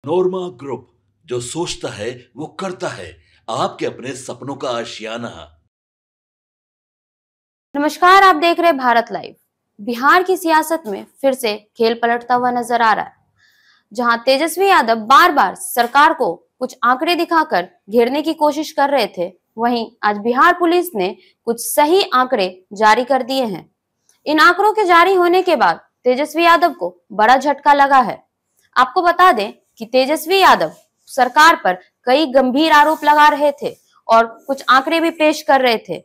नोरमा group, जो सोचता है वो करता है। आपके अपने सपनों का आशियाना। नमस्कार, आप देख रहे हैं भारत लाइव। बिहार की सियासत में फिर से खेल पलटता हुआ नजर आ रहा है। जहां तेजस्वी यादव बार बार सरकार को कुछ आंकड़े दिखाकर घेरने की कोशिश कर रहे थे, वहीं आज बिहार पुलिस ने कुछ सही आंकड़े जारी कर दिए हैं। इन आंकड़ों के जारी होने के बाद तेजस्वी यादव को बड़ा झटका लगा है। आपको बता दें कि तेजस्वी यादव सरकार पर कई गंभीर आरोप लगा रहे थे और कुछ आंकड़े भी पेश कर रहे थे,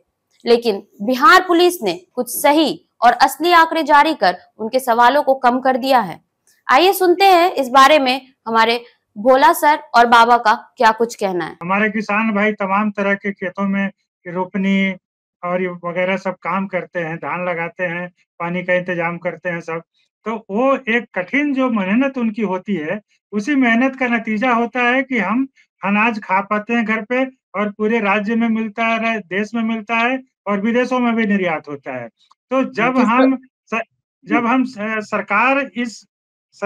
लेकिन बिहार पुलिस ने कुछ सही और असली आंकड़े जारी कर उनके सवालों को कम कर दिया है। आइए सुनते हैं इस बारे में हमारे भोला सर और बाबा का क्या कुछ कहना है। हमारे किसान भाई तमाम तरह के खेतों में रोपनी और ये वगैरह सब काम करते हैं, धान लगाते हैं, पानी का इंतजाम करते हैं सब। तो वो एक कठिन जो मेहनत उनकी होती है, उसी मेहनत का नतीजा होता है कि हम अनाज खा पाते हैं घर पे, और पूरे राज्य में मिलता है, देश में मिलता है, और विदेशों में भी निर्यात होता है। तो जब हम सरकार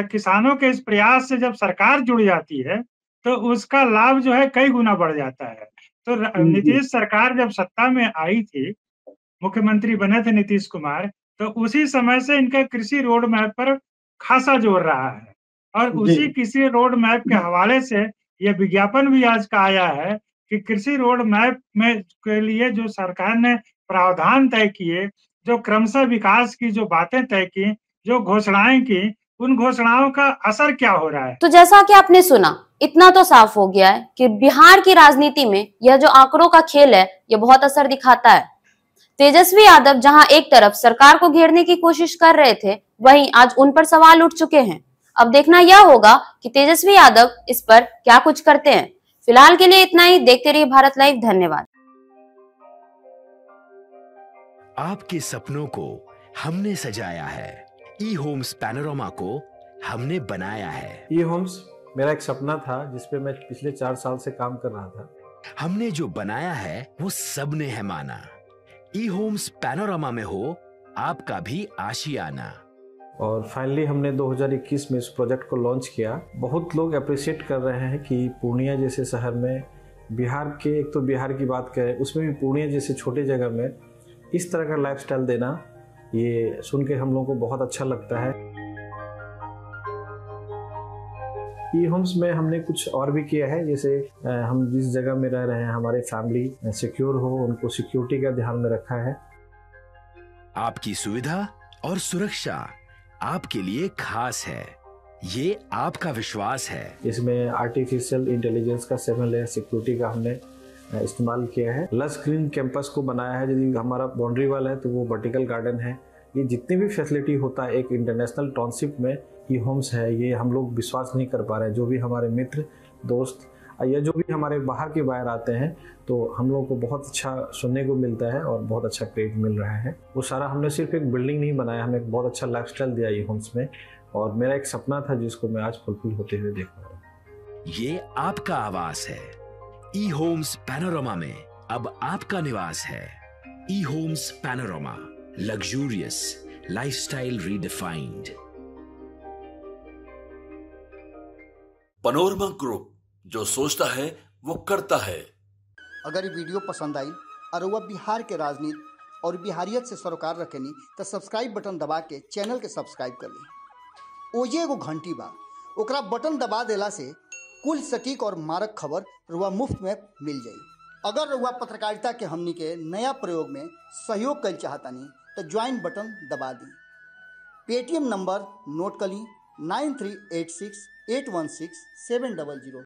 किसानों के इस प्रयास से जब सरकार जुड़ जाती है, तो उसका लाभ जो है कई गुना बढ़ जाता है। तो नीतीश सरकार जब सत्ता में आई थी, मुख्यमंत्री बने थे नीतीश कुमार, तो उसी समय से इनका कृषि रोड मैप पर खासा जोर रहा है, और उसी कृषि रोड मैप के हवाले से यह विज्ञापन भी आज का आया है कि कृषि रोड मैप में के लिए जो सरकार ने प्रावधान तय किए, जो क्रमशः विकास की जो बातें तय की, जो घोषणाएं की, उन घोषणाओं का असर क्या हो रहा है। तो जैसा कि आपने सुना, इतना तो साफ हो गया है कि बिहार की राजनीति में यह जो आंकड़ों का खेल है, यह बहुत असर दिखाता है। तेजस्वी यादव जहां एक तरफ सरकार को घेरने की कोशिश कर रहे थे, वहीं आज उन पर सवाल उठ चुके हैं। अब देखना यह होगा कि तेजस्वी यादव इस पर क्या कुछ करते हैं। फिलहाल के लिए इतना ही। देखते रहिए भारत लाइव। धन्यवाद। आपके सपनों को हमने सजाया है, ई होम्स पैनोरमा को हमने बनाया है। ई होम्स मेरा एक सपना था, जिसपे मैं पिछले 4 साल से काम कर रहा था। हमने जो बनाया है वो सबने है माना। ई होम्स पैनोरमा में हो आपका भी आशियाना। और फाइनली हमने 2021 में इस प्रोजेक्ट को लॉन्च किया। बहुत लोग अप्रिशिएट कर रहे हैं कि पूर्णिया जैसे शहर में, बिहार के, एक तो बिहार की बात करें, उसमें भी पूर्णिया जैसे छोटे जगह में इस तरह का लाइफस्टाइल देना, ये सुन के हम लोगों को बहुत अच्छा लगता है। ई होम्स में हमने कुछ और भी किया है, जैसे हम जिस जगह में रह रहे हैं, हमारे फैमिली सिक्योर हो, उनको सिक्योरिटी का ध्यान में रखा है। आपकी सुविधा और सुरक्षा आपके लिए खास है, ये आपका विश्वास है। इसमें आर्टिफिशियल इंटेलिजेंस का 7 लेयर सिक्योरिटी का हमने इस्तेमाल किया है। लस ग्रीन कैंपस को बनाया है। यदि हमारा बाउंड्री वाल है तो वो वर्टिकल गार्डन है। ये जितनी भी फैसिलिटी होता है एक इंटरनेशनल टाउनशिप में, ई होम्स है, ये हम लोग विश्वास नहीं कर पा रहे हैं। जो भी हमारे मित्र, दोस्त या जो भी हमारे बाहर के बाहर आते हैं, तो हम लोग को बहुत अच्छा सुनने को मिलता है और बहुत अच्छा क्रेडिट मिल रहा है। वो सारा हमने सिर्फ एक बिल्डिंग नहीं बनाया, हमें एक बहुत अच्छा लाइफस्टाइल दिया ई होम्स में, और मेरा एक सपना था जिसको मैं आज फुलफिल होते हुए देख रहा हूँ। ये आपका आवास है। ई होम्स पैनोरमा में अब आपका निवास है। E homes panorama, luxurious lifestyle redefined. Panorama group, जो सोचता है वो करता है। अगर ये वीडियो पसंद आई और वह बिहार के राजनीति और बिहारियत से सरोकार रखेनी, तो सब्सक्राइब बटन दबा के चैनल के सब्सक्राइब कर ली। ओजे एगो घंटी बा, ओकरा बटन दबा देला से कुल सटीक और मारक खबर रुआ मुफ्त में मिल जाई। अगर रुआ पत्रकारिता के हमनी के नया प्रयोग में सहयोग कर चाहतानी, तो ज्वाइन बटन दबा दी। पेटीएम नंबर नोट कर ली, 9386 816 700।